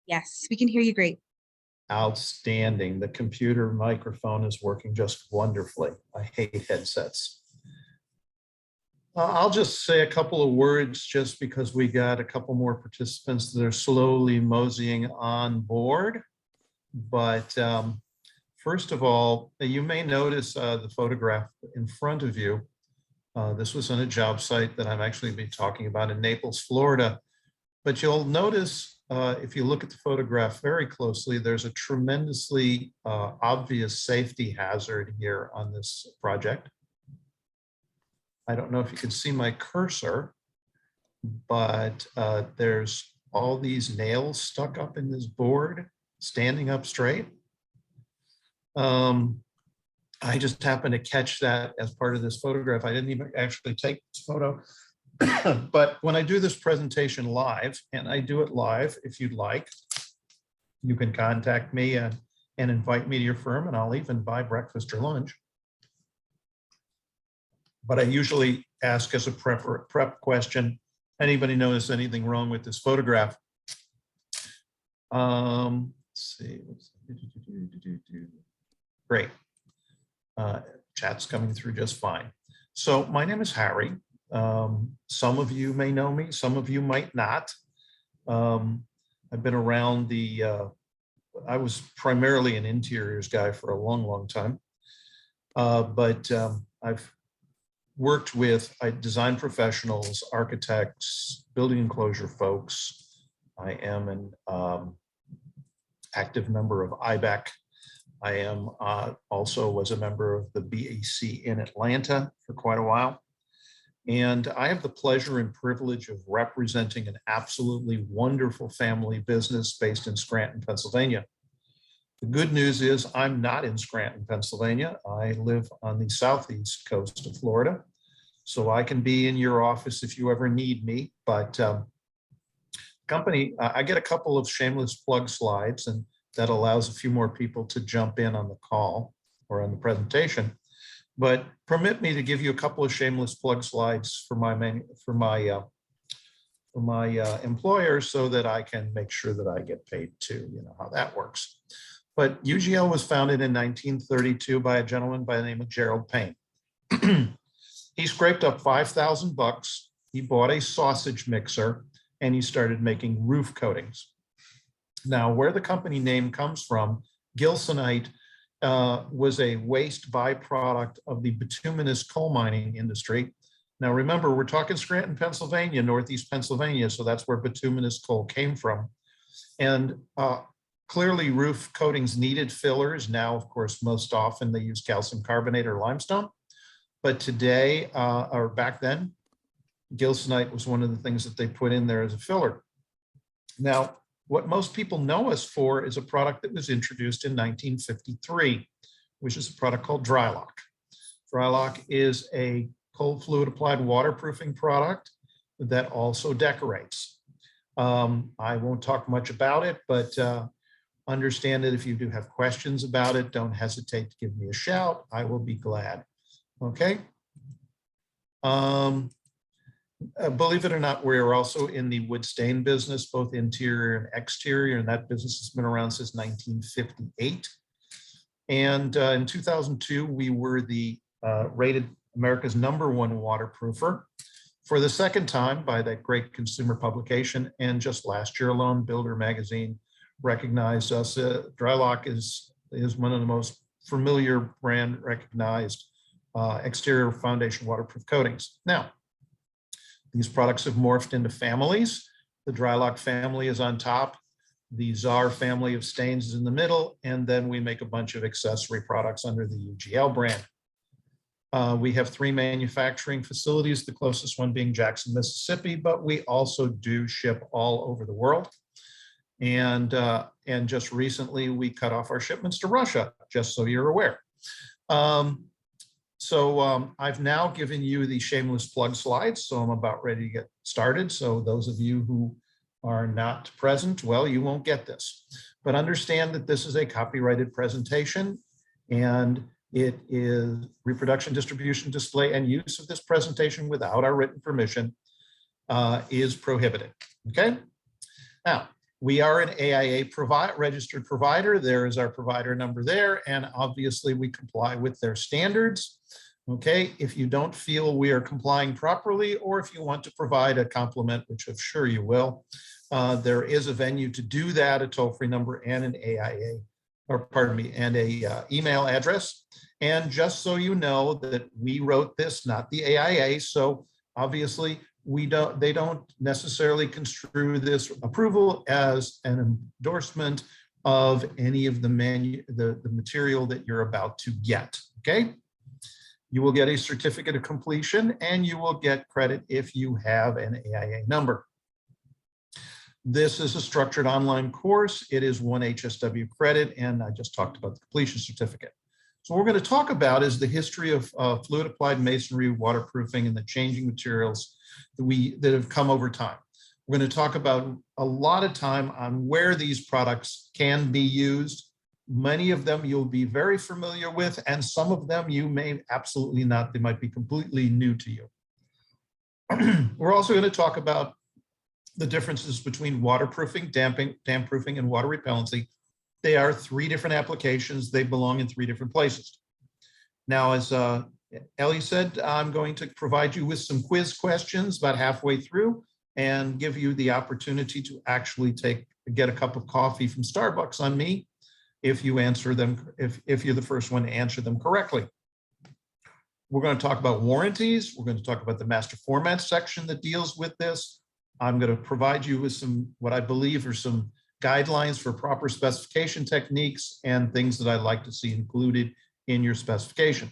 Yes, we can hear you great. Outstanding. The computer microphone is working just wonderfully. I hate headsets. I'll just say a couple of words just because we got a couple more participants that are slowly moseying on board. But first of all, you may notice the photograph in front of you. This was on a job site that I'm actually be talking about in Naples, Florida. But you'll notice if you look at the photograph very closely, there's a tremendously obvious safety hazard here on this project. I don't know if you can see my cursor, but there's all these nails stuck up in this board, standing up straight. I just happened to catch that as part of this photograph. I didn't even actually take this photo. But when I do this presentation live, and I do it live, if you'd like, you can contact me and invite me to your firm, and I'll even buy breakfast or lunch. But I usually ask as a prep question, anybody notice anything wrong with this photograph? Let's see. Great. Chat's coming through just fine. So my name is Harry. Some of you may know me, some of you might not. I've been around I was primarily an interiors guy for a long, long time. But I've worked with design professionals, architects, building enclosure folks. I am an active member of IBEC. I am also was a member of the BAC in Atlanta for quite a while. And I have the pleasure and privilege of representing an absolutely wonderful family business based in Scranton, Pennsylvania. The good news is I'm not in Scranton, Pennsylvania. I live on the southeast coast of Florida. So I can be in your office if you ever need me. But I get a couple of shameless plug slides, and that allows a few more people to jump in on the call or on the presentation. But permit me to give you a couple of shameless plug slides for my employer, so that I can make sure that I get paid too. You know how that works. But UGL was founded in 1932 by a gentleman by the name of Gerald Payne. He scraped up $5,000. He bought a sausage mixer and he started making roof coatings. Now, where the company name comes from, Gilsonite was a waste byproduct of the bituminous coal mining industry. Now, remember, we're talking Scranton, Pennsylvania, Northeast Pennsylvania, so that's where bituminous coal came from. And clearly, roof coatings needed fillers. Now, of course, most often they use calcium carbonate or limestone. But today, or back then, Gilsonite was one of the things that they put in there as a filler. Now, what most people know us for is a product that was introduced in 1953, which is a product called Drylock. Drylock is a cold fluid applied waterproofing product that also decorates. I won't talk much about it, but understand that if you do have questions about it, don't hesitate to give me a shout. I will be glad. Okay. Believe it or not, we're also in the wood stain business, both interior and exterior, and that business has been around since 1958. And in 2002, we were rated America's #1 waterproofer for the second time by that great consumer publication. And just last year alone, Builder Magazine recognized us. Drylock is one of the most familiar brand recognized exterior foundation waterproof coatings. Now, these products have morphed into families. The Drylock family is on top. The Czar family of stains is in the middle. And then we make a bunch of accessory products under the UGL brand. We have 3 manufacturing facilities, the closest one being Jackson, Mississippi, but we also do ship all over the world. And just recently, we cut off our shipments to Russia, just so you're aware. So I've now given you the shameless plug slides, so I'm about ready to get started. So those of you who are not present, well, you won't get this. But understand that this is a copyrighted presentation, and it is reproduction, distribution, display, and use of this presentation without our written permission is prohibited. Okay? Now, We are an AIA registered provider. There is our provider number there, and obviously we comply with their standards. Okay, if you don't feel we are complying properly, or if you want to provide a compliment, which I'm sure you will, there is a venue to do that, a toll-free number and an AIA, or pardon me, and a email address. And just so you know that we wrote this, not the AIA, so obviously they don't necessarily construe this approval as an endorsement of any of the material that you're about to get, okay? You will get a certificate of completion, and you will get credit if you have an AIA number. This is a structured online course. It is 1 HSW credit, and I just talked about the completion certificate. So what we're going to talk about is the history of fluid applied masonry, waterproofing, and the changing materials that have come over time. We're going to talk about a lot of time on where these products can be used. Many of them you'll be very familiar with, and some of them you may absolutely not. They might be completely new to you. We're also going to talk about the differences between waterproofing, damp-proofing, and water repellency. They are 3 different applications. They belong in 3 different places. Now, as Ellie said, I'm going to provide you with some quiz questions about halfway through and give you the opportunity to actually get a cup of coffee from Starbucks on me if you answer them, if you're the first one to answer them correctly. We're going to talk about warranties. We're going to talk about the master format section that deals with this. I'm going to provide you with some, what I believe are some guidelines for proper specification techniques and things that I'd like to see included in your specification.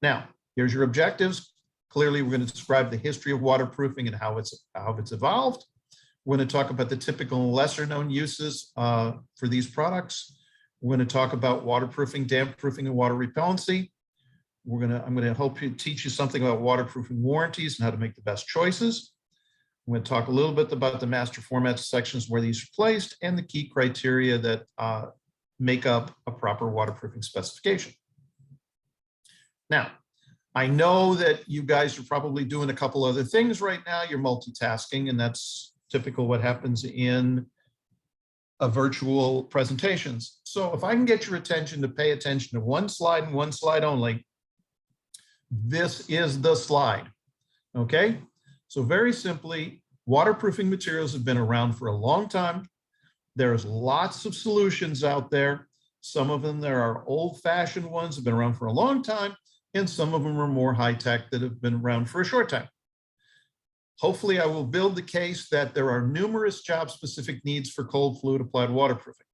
Now, here's your objectives. Clearly, we're going to describe the history of waterproofing and how it's evolved. We're going to talk about the typical and lesser known uses for these products. We're going to talk about waterproofing, damp proofing, and water repellency. I'm going to hope to teach you something about waterproofing warranties and how to make the best choices. I'm going to talk a little bit about the master format sections where these are placed and the key criteria that make up a proper waterproofing specification. Now, I know that you guys are probably doing a couple other things right now. You're multitasking, and that's typical what happens in virtual presentations. So if I can get your attention to pay attention to one slide and one slide only, this is the slide, okay? So very simply, waterproofing materials have been around for a long time. There's lots of solutions out there. Some of them, there are old-fashioned ones, have been around for a long time, and some of them are more high-tech that have been around for a short time. Hopefully, I will build the case that there are numerous job-specific needs for cold fluid applied waterproofing.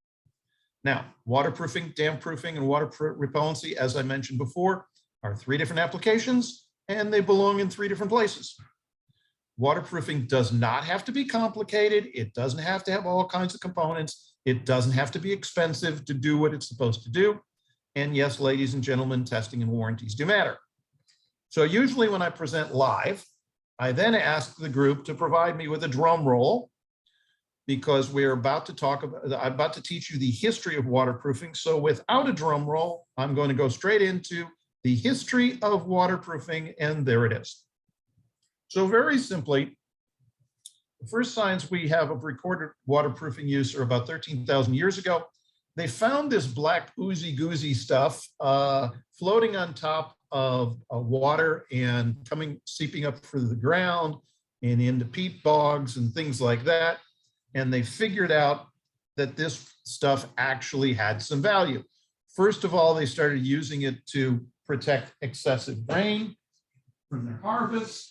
Now, waterproofing, damp proofing, and water repellency, as I mentioned before, are 3 different applications, and they belong in 3 different places. Waterproofing does not have to be complicated. It doesn't have to have all kinds of components. It doesn't have to be expensive to do what it's supposed to do. And yes, ladies and gentlemen, testing and warranties do matter. So usually when I present live, I then ask the group to provide me with a drum roll, because we're about to I'm about to teach you the history of waterproofing. So without a drum roll, I'm going to go straight into the history of waterproofing, and there it is. So very simply, the first signs we have of recorded waterproofing use are about 13,000 years ago. They found this black oozy-goozy stuff floating on top of water and seeping up through the ground and into peat bogs and things like that. And they figured out that this stuff actually had some value. First of all, they started using it to protect excessive rain from their harvest.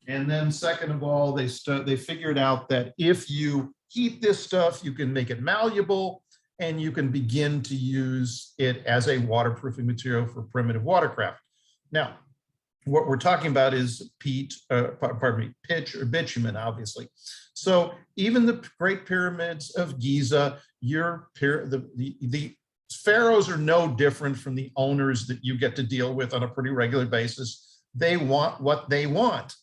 And then second of all, they figured out that if you heat this stuff, you can make it malleable and you can begin to use it as a waterproofing material for primitive watercraft. Now, what we're talking about is pitch or bitumen, obviously. So even the Great Pyramids of Giza, the pharaohs are no different from the owners that you get to deal with on a pretty regular basis. They want what they want.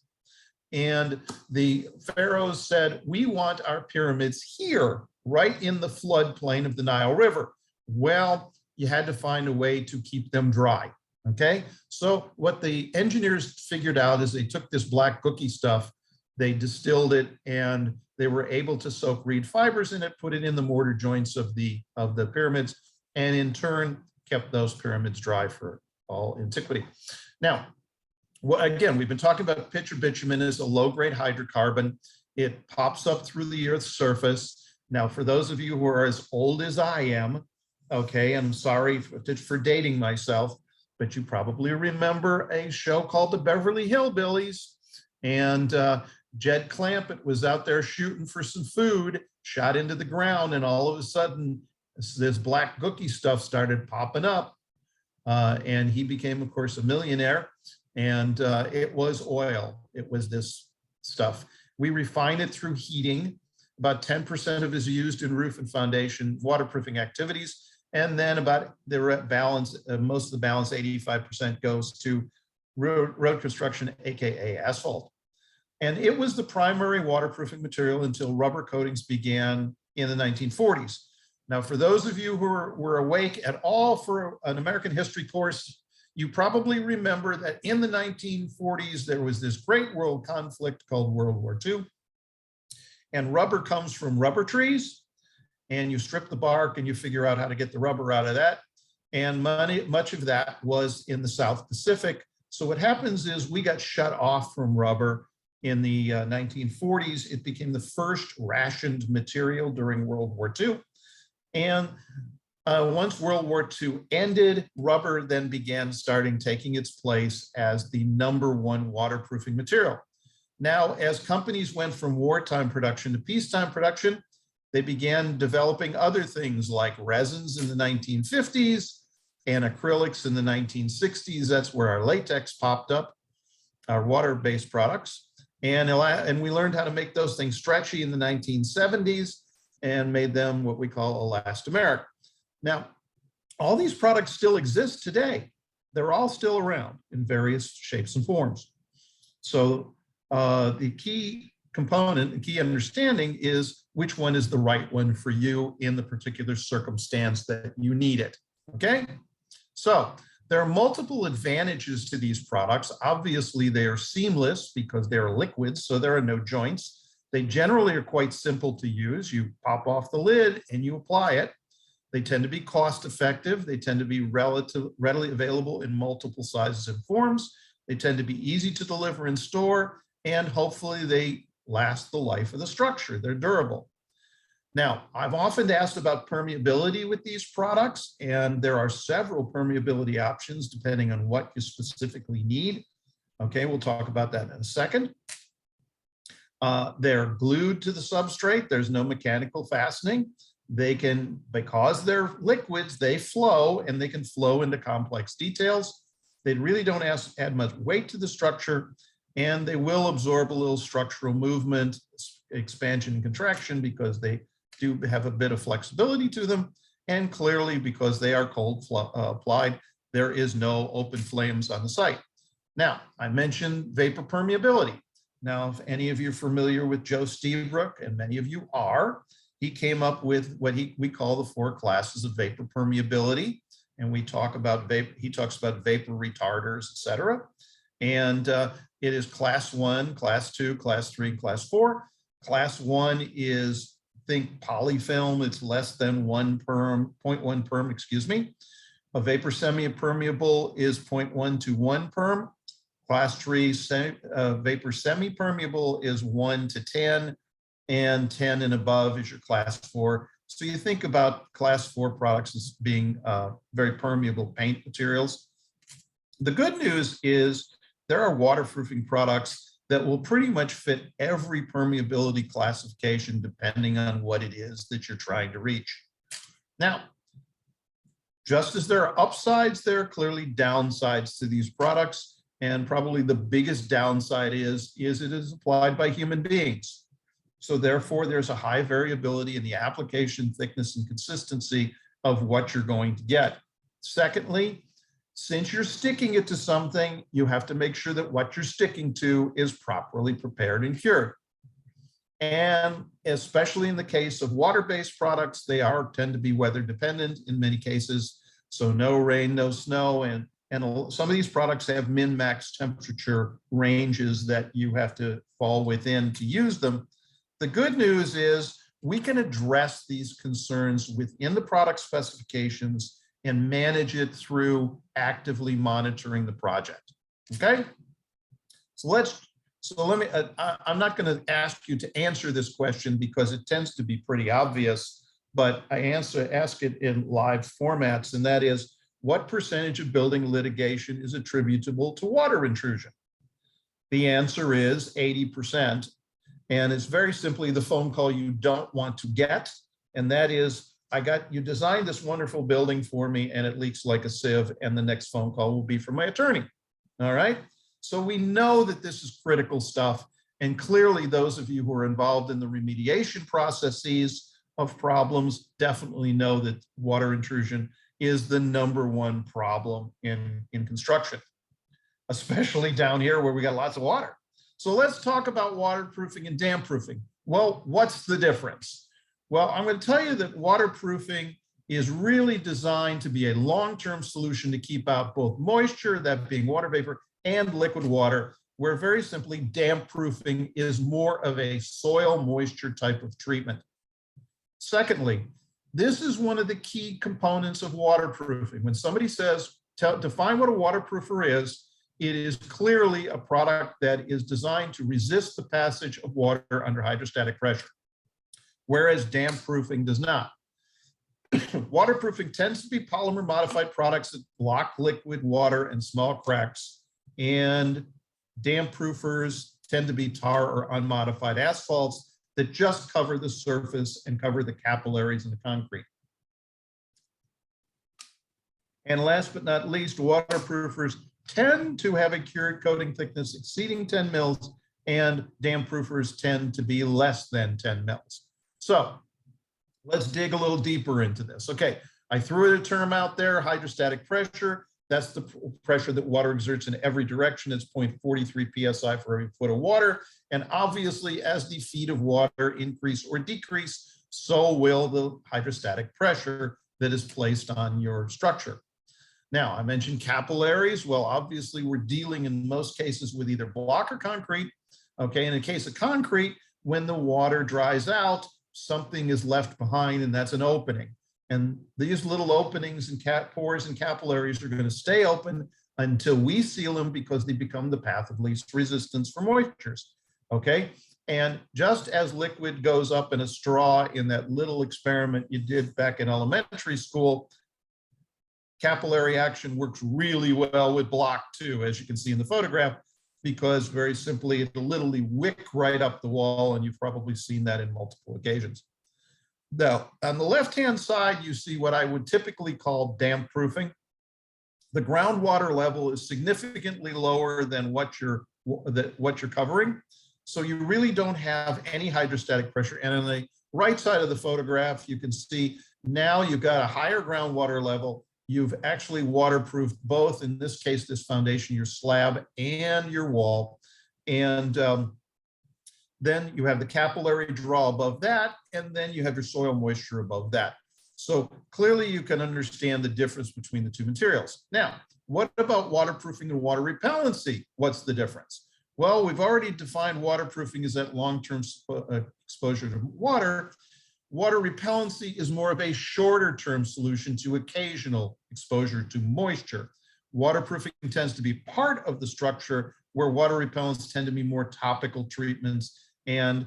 And the pharaohs said, we want our pyramids here, right in the floodplain of the Nile River. Well, you had to find a way to keep them dry, okay? So what the engineers figured out is they took this black cookie stuff They distilled it, and they were able to soak reed fibers in it, put it in the mortar joints of the pyramids, and in turn kept those pyramids dry for all antiquity. Now, again, we've been talking about pitch or bitumen as a low-grade hydrocarbon. It pops up through the Earth's surface. Now, for those of you who are as old as I am, okay, I'm sorry for dating myself, but you probably remember a show called The Beverly Hillbillies. And Jed Clampett was out there shooting for some food, shot into the ground, and all of a sudden, this black gookie stuff started popping up. And he became, of course, a millionaire. And it was oil. It was this stuff. We refine it through heating. About 10% of it is used in roof and foundation waterproofing activities. And then about the balance, most of the balance, 85%, goes to road construction, AKA asphalt. And it was the primary waterproofing material until rubber coatings began in the 1940s. Now, for those of you who were awake at all for an American history course, you probably remember that in the 1940s, there was this great world conflict called World War II. And rubber comes from rubber trees, and you strip the bark and you figure out how to get the rubber out of that. And much of that was in the South Pacific. So what happens is we got shut off from rubber in the 1940s. It became the first rationed material during World War II. And once World War II ended, rubber then began taking its place as the #1 waterproofing material. Now, as companies went from wartime production to peacetime production, they began developing other things like resins in the 1950s and acrylics in the 1960s. That's where our latex popped up, our water-based products. And we learned how to make those things stretchy in the 1970s and made them what we call elastomeric. Now, all these products still exist today. They're all still around in various shapes and forms. So the key component, the key understanding is which one is the right one for you in the particular circumstance that you need it, okay? So there are multiple advantages to these products. Obviously, they are seamless because they're liquids, so there are no joints. They generally are quite simple to use. You pop off the lid and you apply it. They tend to be cost effective. They tend to be readily available in multiple sizes and forms. They tend to be easy to deliver and store, and hopefully they last the life of the structure. They're durable. Now, I've often asked about permeability with these products, and there are several permeability options depending on what you specifically need. Okay, we'll talk about that in a second. They're glued to the substrate. There's no mechanical fastening. They can, because they're liquids, they flow, and they can flow into complex details. They really don't add much weight to the structure, and they will absorb a little structural movement, expansion and contraction, because they do have a bit of flexibility to them. And clearly, because they are cold applied, there is no open flames on the site. Now, I mentioned vapor permeability. Now, if any of you are familiar with Joe Stevebrook, and many of you are, he came up with what we call the 4 classes of vapor permeability. And we talk about he talks about vapor retarders, et cetera. And it is class 1, class 2, class 3, class 4. Class 1 is, think polyfilm. It's less than 1 perm, 0.1 perm, excuse me. A vapor semi-permeable is 0.1 to 1 perm. Class 3 vapor semi-permeable is 1 to 10, and 10 and above is your class 4. So you think about class 4 products as being very permeable paint materials. The good news is there are waterproofing products that will pretty much fit every permeability classification depending on what it is that you're trying to reach. Now, just as there are upsides, there are clearly downsides to these products. And probably the biggest downside is it is applied by human beings. So therefore, there's a high variability in the application thickness and consistency of what you're going to get. Secondly, since you're sticking it to something, you have to make sure that what you're sticking to is properly prepared and cured. And especially in the case of water-based products, they tend to be weather dependent in many cases. So no rain, no snow, and And some of these products have min-max temperature ranges that you have to fall within to use them. The good news is we can address these concerns within the product specifications and manage it through actively monitoring the project. Okay? So let me, I'm not going to ask you to answer this question because it tends to be pretty obvious, but I ask it in live formats, and that is, what percentage of building litigation is attributable to water intrusion? The answer is 80%. And it's very simply the phone call you don't want to get. And that is, you designed this wonderful building for me and it leaks like a sieve, and the next phone call will be from my attorney. All right. So we know that this is critical stuff. And clearly those of you who are involved in the remediation processes of problems definitely know that water intrusion is the #1 problem in construction, especially down here where we got lots of water. So let's talk about waterproofing and damp-proofing. Well, what's the difference? Well, I'm going to tell you that waterproofing is really designed to be a long-term solution to keep out both moisture, that being water vapor, and liquid water, where very simply damp-proofing is more of a soil moisture type of treatment. Secondly, this is one of the key components of waterproofing. When somebody says, define what a waterproofer is, it is clearly a product that is designed to resist the passage of water under hydrostatic pressure, whereas damp-proofing does not. Waterproofing tends to be polymer modified products that block liquid water and small cracks, and damp-proofers tend to be tar or unmodified asphalts that just cover the surface and cover the capillaries in the concrete. And last but not least, waterproofers tend to have a cured coating thickness exceeding 10 mils, and damp-proofers tend to be less than 10 mils. So let's dig a little deeper into this. Okay, I threw a term out there, hydrostatic pressure. That's the pressure that water exerts in every direction. It's 0.43 psi for every foot of water. And obviously, as the feet of water increase or decrease, so will the hydrostatic pressure that is placed on your structure. Now, I mentioned capillaries. Well, obviously, we're dealing in most cases with either block or concrete. Okay, in the case of concrete, when the water dries out, something is left behind, and that's an opening. And these little openings and pores and capillaries are going to stay open until we seal them, because they become the path of least resistance for moistures. Okay, and just as liquid goes up in a straw in that little experiment you did back in elementary school, capillary action works really well with block too, as you can see in the photograph, because very simply it'll literally wick right up the wall, and you've probably seen that in multiple occasions. Now, on the left-hand side, you see what I would typically call damp-proofing. The groundwater level is significantly lower than what you're covering, so you really don't have any hydrostatic pressure. And on the right side of the photograph, you can see now you've got a higher groundwater level. You've actually waterproofed both, in this case, this foundation, your slab and your wall. And then you have the capillary draw above that, and then you have your soil moisture above that. So clearly you can understand the difference between the two materials. Now, what about waterproofing and water repellency? What's the difference? Well, we've already defined waterproofing as that long-term exposure to water. Water repellency is more of a shorter-term solution to occasional exposure to moisture. Waterproofing tends to be part of the structure, where water repellents tend to be more topical treatments, and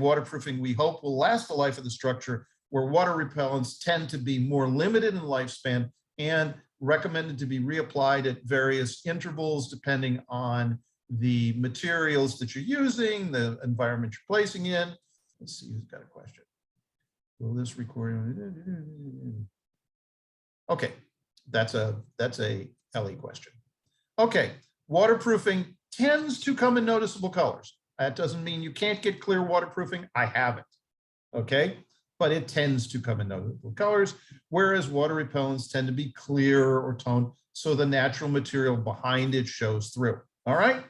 waterproofing, we hope, will last the life of the structure, where water repellents tend to be more limited in lifespan and recommended to be reapplied at various intervals depending on the materials that you're using, the environment you're placing in. Let's see who's got a question. Will this recording? Okay, that's a LE question. Okay, waterproofing tends to come in noticeable colors. That doesn't mean you can't get clear waterproofing. I haven't. Okay, but it tends to come in noticeable colors, whereas water repellents tend to be clear or toned, so the natural material behind it shows through. All right.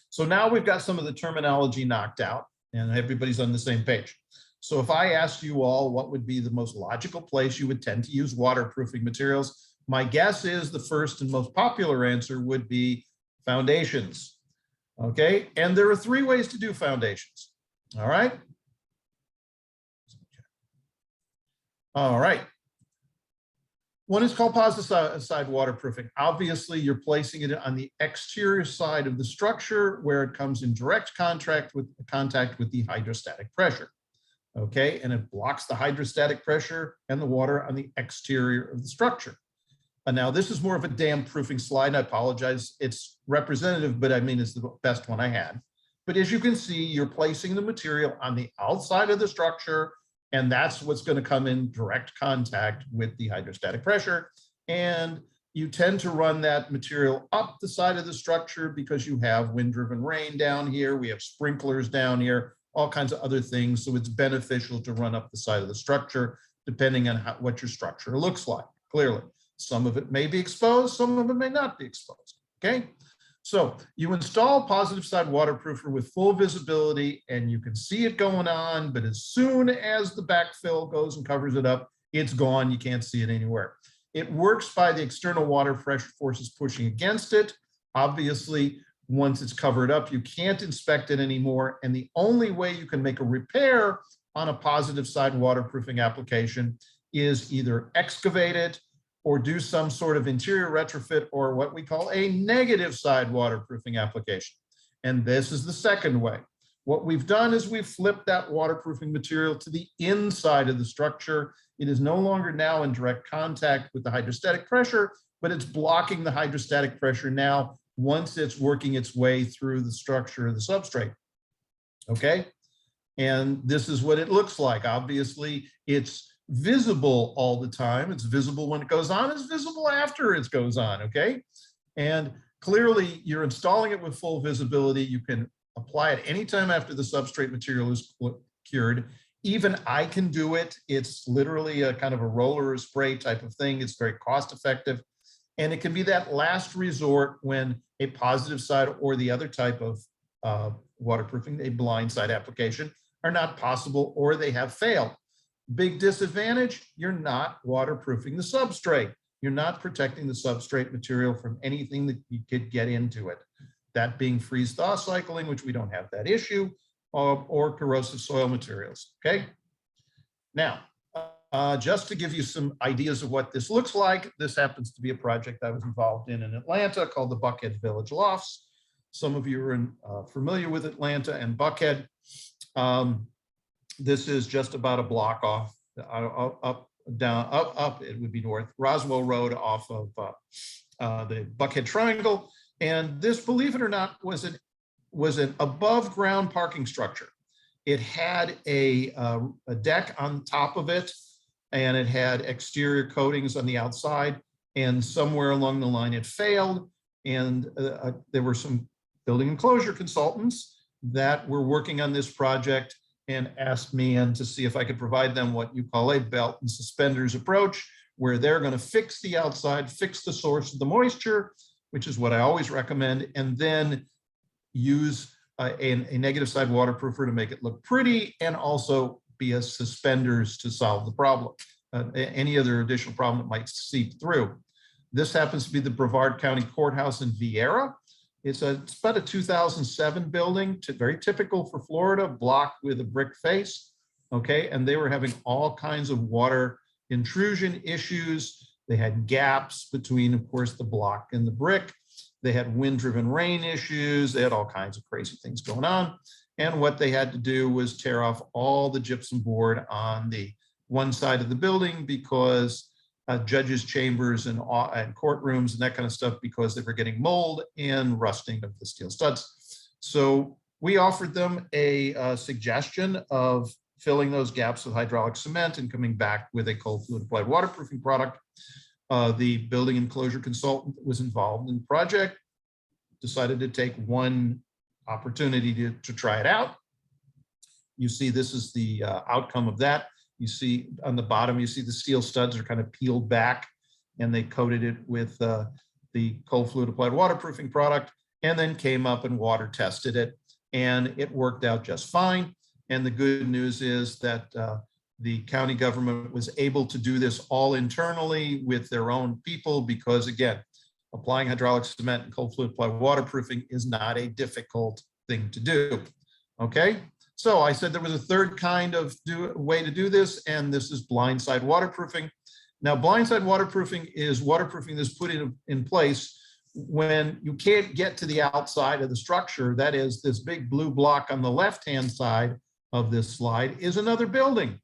So now we've got some of the terminology knocked out, and everybody's on the same page. So if I asked you all what would be the most logical place you would tend to use waterproofing materials, My guess is the first and most popular answer would be foundations. Okay, and there are three ways to do foundations. All right. All right. One is called positive side waterproofing. Obviously, you're placing it on the exterior side of the structure where it comes in direct contact with the hydrostatic pressure. Okay, and it blocks the hydrostatic pressure and the water on the exterior of the structure. And now this is more of a dam proofing slide. I apologize, it's representative, but I mean, it's the best one I had. But as you can see, you're placing the material on the outside of the structure, and that's what's going to come in direct contact with the hydrostatic pressure. And you tend to run that material up the side of the structure because you have wind-driven rain down here. We have sprinklers down here, all kinds of other things. So it's beneficial to run up the side of the structure, depending on what your structure looks like, clearly. Some of it may be exposed, some of it may not be exposed, okay? So you install positive side waterproofer with full visibility and you can see it going on, but as soon as the backfill goes and covers it up, it's gone, you can't see it anywhere. It works by the external water pressure forces pushing against it. Obviously, once it's covered up, you can't inspect it anymore. And the only way you can make a repair on a positive side waterproofing application is either excavate it or do some sort of interior retrofit or what we call a negative side waterproofing application. And this is the second way. What we've done is we've flipped that waterproofing material to the inside of the structure. It is no longer now in direct contact with the hydrostatic pressure, but it's blocking the hydrostatic pressure now once it's working its way through the structure of the substrate. Okay? And this is what it looks like. Obviously, it's visible all the time. It's visible when it goes on, it's visible after it goes on, okay? And clearly you're installing it with full visibility. You can apply it anytime after the substrate material is cured. Even I can do it. It's literally a kind of a roller or spray type of thing. It's very cost effective. And it can be that last resort when a positive side or the other type of waterproofing, a blind side application, are not possible or they have failed. Big disadvantage, you're not waterproofing the substrate. You're not protecting the substrate material from anything that you could get into it. That being freeze-thaw cycling, which we don't have that issue, or corrosive soil materials, okay? Now, just to give you some ideas of what this looks like, this happens to be a project I was involved in Atlanta called the Buckhead Village Lofts. Some of you are familiar with Atlanta and Buckhead. This is just about a block off, up, it would be north, Roswell Road off of the Buckhead Triangle. And this, believe it or not, was an above ground parking structure. It had a deck on top of it, and it had exterior coatings on the outside, and somewhere along the line it failed. And there were some building enclosure consultants that were working on this project and asked me to see if I could provide them what you call a belt and suspenders approach, where they're going to fix the outside, fix the source of the moisture, which is what I always recommend, and then use a negative side waterproofer to make it look pretty and also be as suspenders to solve the problem, any other additional problem that might seep through. This happens to be the Brevard County Courthouse in Viera. It's about a 2007 building, very typical for Florida, blocked with a brick face, okay? And they were having all kinds of water intrusion issues. They had gaps between, of course, the block and the brick. They had wind-driven rain issues. They had all kinds of crazy things going on. And what they had to do was tear off all the gypsum board on the one side of the building because judges' chambers and courtrooms and that kind of stuff, because they were getting mold and rusting of the steel studs. So we offered them a suggestion of filling those gaps with hydraulic cement and coming back with a cold fluid applied waterproofing product. The building enclosure consultant that was involved in the project decided to take one opportunity to try it out. You see, this is the outcome of that. You see on the bottom, you see the steel studs are kind of peeled back, and they coated it with the cold fluid applied waterproofing product, and then came up and water tested it, and it worked out just fine. And the good news is that The county government was able to do this all internally with their own people because, again, applying hydraulic cement and cold fluid applied waterproofing is not a difficult thing to do. Okay, so I said there was a third kind of way to do this, and this is blindside waterproofing. Now, blindside waterproofing is waterproofing that's put in place when you can't get to the outside of the structure. That is, this big blue block on the left-hand side of this slide is another building.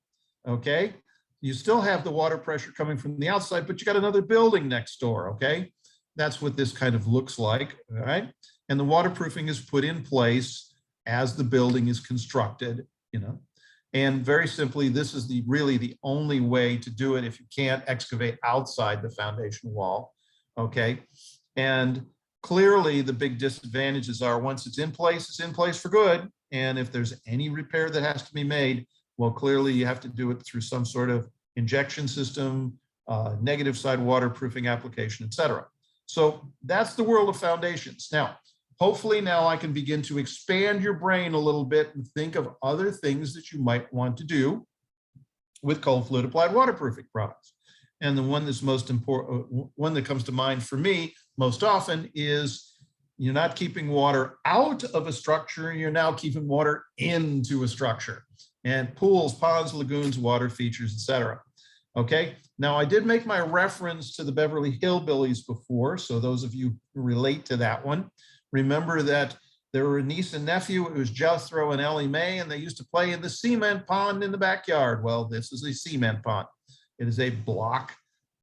Okay, you still have the water pressure coming from the outside, but you got another building next door. Okay, that's what this kind of looks like. All right, and the waterproofing is put in place as the building is constructed, you know, and very simply, this is really the only way to do it if you can't excavate outside the foundation wall. Okay, and clearly the big disadvantages are once it's in place for good, and if there's any repair that has to be made, well, clearly you have to do it through some sort of injection system, negative side waterproofing application, etc. So that's the world of foundations. Now, hopefully now I can begin to expand your brain a little bit and think of other things that you might want to do with cold fluid applied waterproofing products. And the one that's most important, one that comes to mind for me most often is you're not keeping water out of a structure, you're now keeping water into a structure. And pools, ponds, lagoons, water features, etc. Okay, now I did make my reference to the Beverly Hillbillies before, so those of you who relate to that one, remember that there were a niece and nephew. It was Jethro and Ellie Mae, and they used to play in the cement pond in the backyard. Well, this is a cement pond. It is a block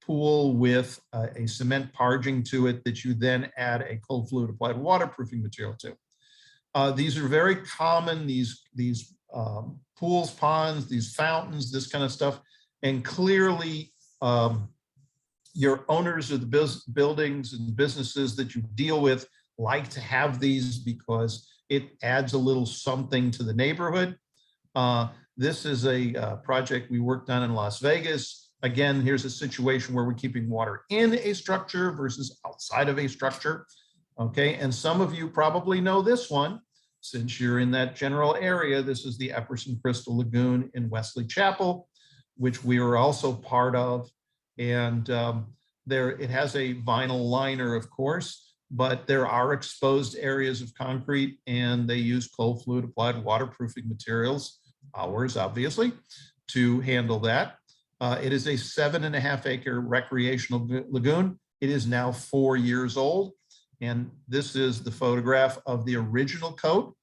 pool with a cement parging to it that you then add a cold fluid applied waterproofing material to. These are very common, these pools, ponds, these fountains, this kind of stuff. And clearly, your owners of the buildings and businesses that you deal with like to have these because it adds a little something to the neighborhood. This is a project we worked on in Las Vegas. Again, here's a situation where we're keeping water in a structure versus outside of a structure. Okay, and some of you probably know this one. Since you're in that general area, this is the Epperson Crystal Lagoon in Wesley Chapel, which we are also part of. And it has a vinyl liner, of course, but there are exposed areas of concrete, and they use cold fluid applied waterproofing materials, ours obviously, to handle that. It is a 7.5 acre recreational lagoon. It is now 4 years old. And this is the photograph of the original coat.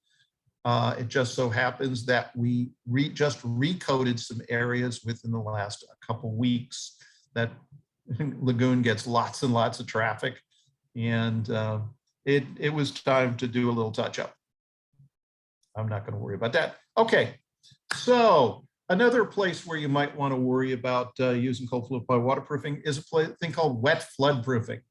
It just so happens that we just recoated some areas within the last couple weeks. That lagoon gets lots and lots of traffic, and it was time to do a little touch up. I'm not going to worry about that. Okay, so another place where you might want to worry about using cold fluid applied waterproofing is a thing called wet flood proofing.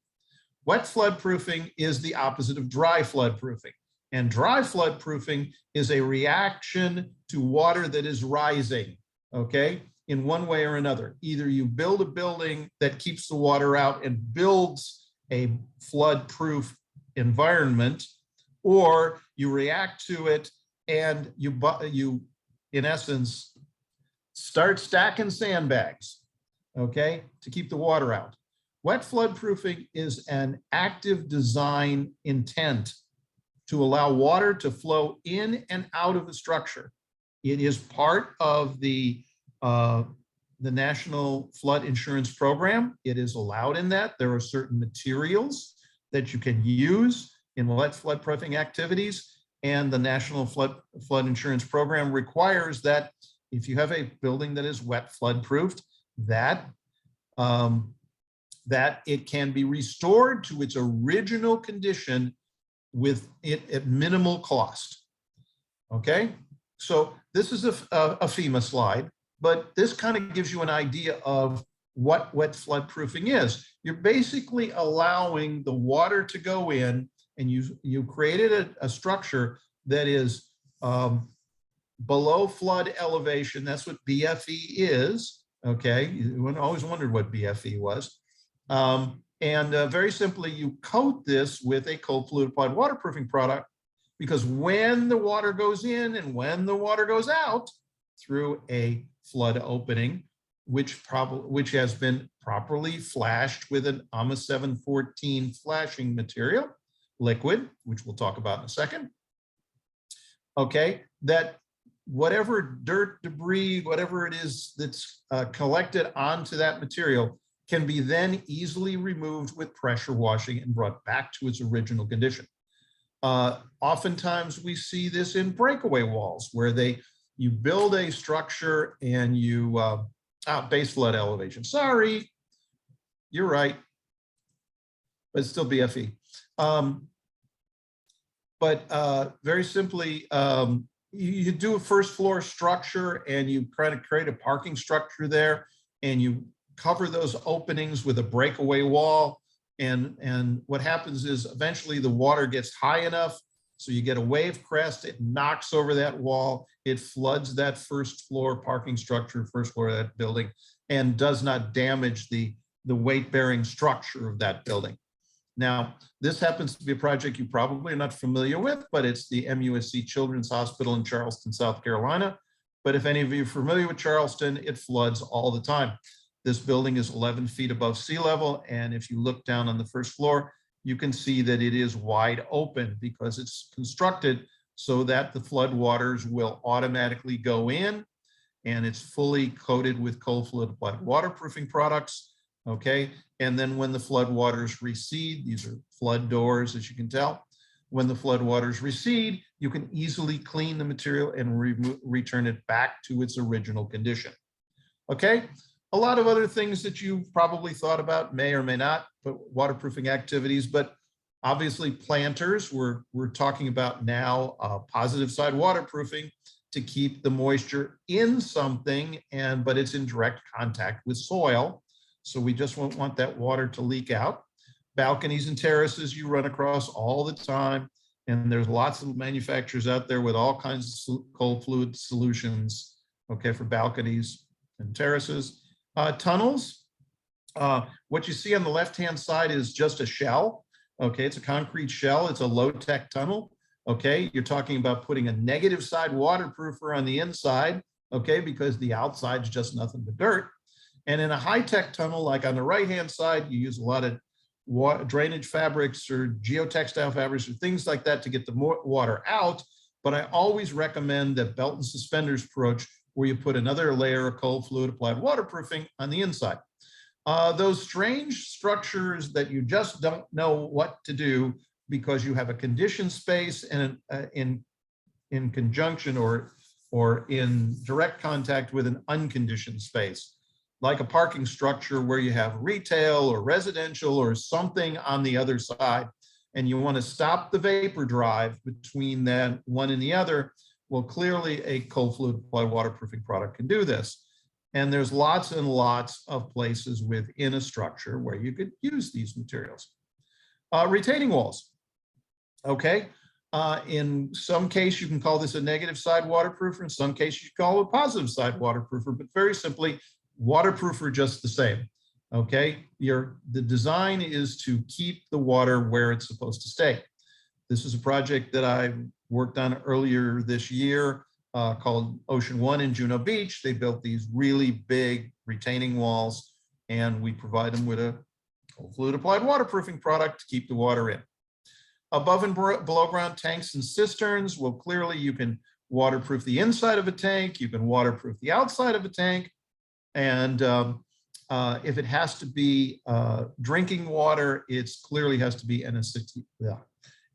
Wet flood proofing is the opposite of dry flood proofing. And dry flood proofing is a reaction to water that is rising, okay, in one way or another. Either you build a building that keeps the water out and builds a flood-proof environment, or you react to it and you in essence, start stacking sandbags, okay, to keep the water out. Wet flood proofing is an active design intent to allow water to flow in and out of the structure. It is part of the National Flood Insurance Program. It is allowed in that. There are certain materials that you can use in wet flood proofing activities, and the National Flood Insurance Program requires that if you have a building that is wet flood proofed, that it can be restored to its original condition with it at minimal cost. Okay, so this is a FEMA slide, but this kind of gives you an idea of what wet flood proofing is. You're basically allowing the water to go in, and you created a structure that is below flood elevation. That's what BFE is. Okay, you always wondered what BFE was. Very simply, you coat this with a cold fluid applied waterproofing product, because when the water goes in and when the water goes out, through a flood opening, which has been properly flashed with an AMA 714 flashing material, liquid, which we'll talk about in a second. Okay, that whatever dirt, debris, whatever it is that's collected onto that material can be then easily removed with pressure washing and brought back to its original condition. Oftentimes we see this in breakaway walls where you build a structure and you, base flood elevation. Sorry, you're right, but it's still BFE. But very simply, you do a first floor structure and you try to create a parking structure there and you cover those openings with a breakaway wall. And what happens is eventually the water gets high enough so you get a wave crest, it knocks over that wall, it floods that first floor parking structure, first floor of that building, and does not damage the weight-bearing structure of that building. Now, this happens to be a project you probably are not familiar with, but it's the MUSC Children's Hospital in Charleston, South Carolina. But if any of you are familiar with Charleston, it floods all the time. This building is 11 feet above sea level. And if you look down on the first floor, you can see that it is wide open because it's constructed so that the flood waters will automatically go in, and it's fully coated with cold fluid applied waterproofing products. Okay, and then when the flood waters recede, these are flood doors, as you can tell. When the flood waters recede, you can easily clean the material and return it back to its original condition. Okay, a lot of other things that you've probably thought about, may or may not, but waterproofing activities, but obviously planters, we're talking about now positive side waterproofing to keep the moisture in something, but it's in direct contact with soil. So we just won't want that water to leak out. Balconies and terraces you run across all the time. And there's lots of manufacturers out there with all kinds of cold fluid solutions, okay, for balconies and terraces. Tunnels, what you see on the left-hand side is just a shell. Okay, it's a concrete shell. It's a low-tech tunnel. Okay, you're talking about putting a negative side waterproofer on the inside, okay, because the outside's just nothing but dirt. And in a high-tech tunnel, like on the right-hand side, you use a lot of drainage fabrics or geotextile fabrics or things like that to get the water out. But I always recommend that belt and suspenders approach where you put another layer of cold fluid applied waterproofing on the inside. Those strange structures that you just don't know what to do because you have a conditioned space and in conjunction or in direct contact with an unconditioned space, like a parking structure where you have retail or residential or something on the other side, and you want to stop the vapor drive between that one and the other. Well, clearly a cold fluid applied waterproofing product can do this. And there's lots and lots of places within a structure where you could use these materials. Retaining walls. Okay. In some case, you can call this a negative side waterproofer. In some case, you call it a positive side waterproofer, but very simply, waterproofer just the same. Okay. The design is to keep the water where it's supposed to stay. This is a project that I worked on earlier this year called Ocean One in Juno Beach. They built these really big retaining walls, and we provide them with a cold fluid applied waterproofing product to keep the water in. Above and below ground tanks and cisterns, well, clearly you can waterproof the inside of a tank, you can waterproof the outside of a tank, and if it has to be drinking water, it clearly has to be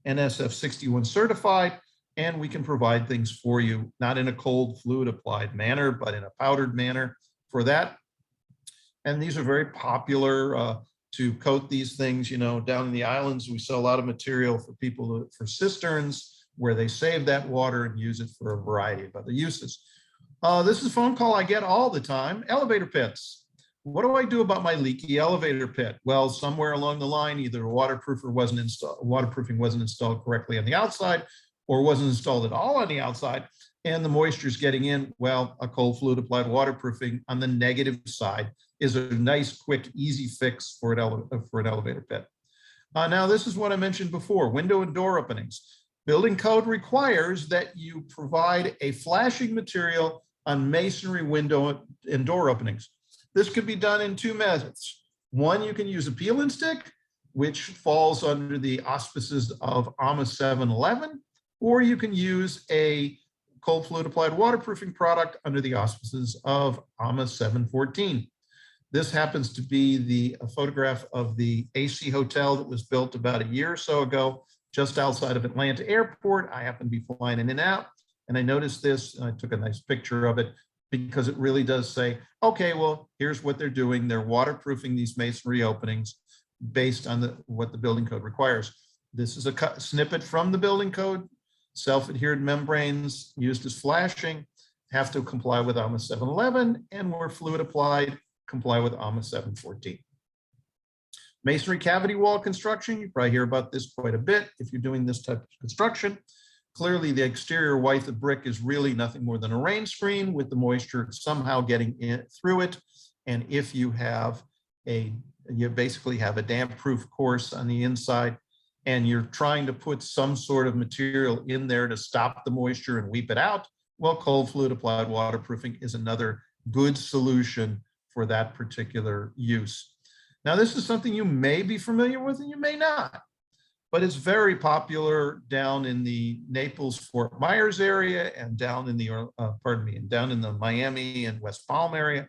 NSF 61 certified, and we can provide things for you, not in a cold fluid applied manner, but in a powdered manner for that. And these are very popular to coat these things. You know, down in the islands, we sell a lot of material for people for cisterns where they save that water and use it for a variety of other uses. This is a phone call I get all the time. Elevator pits. What do I do about my leaky elevator pit? Well, somewhere along the line, either waterproofing wasn't installed correctly on the outside, or wasn't installed at all on the outside, and the moisture's getting in. Well, a cold fluid applied waterproofing on the negative side is a nice, quick, easy fix for an elevator pit. Now, this is what I mentioned before: window and door openings. Building code requires that you provide a flashing material on masonry window and door openings. This could be done in two methods. One, you can use a peel and stick, which falls under the auspices of AMA 711, or you can use a cold fluid applied waterproofing product under the auspices of AMA 714. This happens to be a photograph of the AC hotel that was built about a year or so ago, just outside of Atlanta Airport. I happen to be flying in and out, and I noticed this, and I took a nice picture of it because it really does say, okay, well, here's what they're doing. They're waterproofing these masonry openings based on what the building code requires. This is a snippet from the building code. Self-adhered membranes used as flashing have to comply with AMA 711, and where fluid applied, comply with AMA 714. Masonry cavity wall construction, you probably hear about this quite a bit if you're doing this type of construction. Clearly, the exterior white of brick is really nothing more than a rain screen with the moisture somehow getting in through it. And if you have you basically have a damp-proof course on the inside, and you're trying to put some sort of material in there to stop the moisture and weep it out, well, cold fluid applied waterproofing is another good solution for that particular use. Now, this is something you may be familiar with and you may not, but it's very popular down in the Naples, Fort Myers area, and down in the, down in the Miami and West Palm area,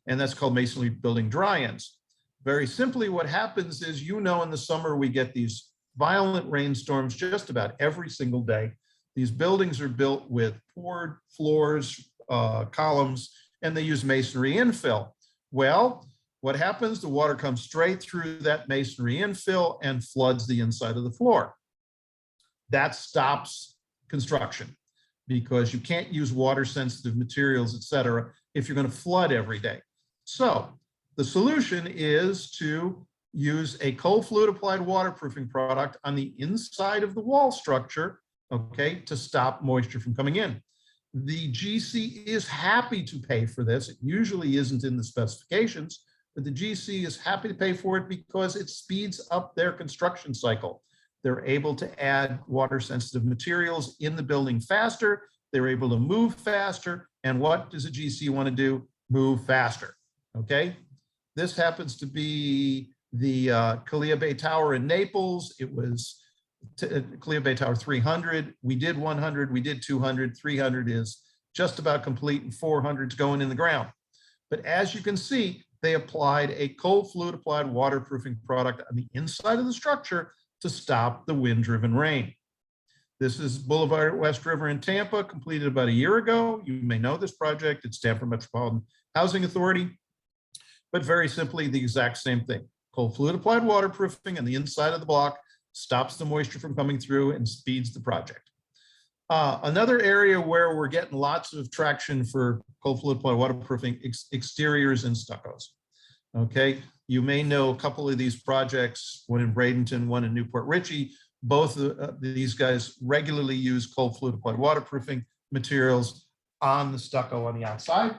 and that's called masonry building dry-ins. Very simply, what happens is, in the summer, we get these violent rainstorms just about every single day. These buildings are built with poured floors, columns, and they use masonry infill. Well, what happens? The water comes straight through that masonry infill and floods the inside of the floor. That stops construction because you can't use water sensitive materials, et cetera, if you're going to flood every day. So the solution is to use a cold fluid applied waterproofing product on the inside of the wall structure, okay, to stop moisture from coming in. The GC is happy to pay for this. It usually isn't in the specifications, but the GC is happy to pay for it because it speeds up their construction cycle. They're able to add water sensitive materials in the building faster. They're able to move faster. And what does a GC want to do? Move faster, okay? This happens to be the Kalia Bay Tower in Naples. It was Kalia Bay Tower 300. We did 100, we did 200, 300 is just about complete, and 400 is going in the ground. But as you can see, they applied a cold fluid applied waterproofing product on the inside of the structure to stop the wind-driven rain. This is Boulevard at West River in Tampa, completed about a year ago. You may know this project. It's Tampa Metropolitan Housing Authority. But very simply, the exact same thing. Cold fluid applied waterproofing on the inside of the block stops the moisture from coming through and speeds the project. Another area where we're getting lots of traction for cold fluid applied waterproofing, exteriors and stuccos. Okay, you may know a couple of these projects, one in Bradenton, one in Newport Richey. Both of these guys regularly use cold fluid applied waterproofing materials on the stucco on the outside.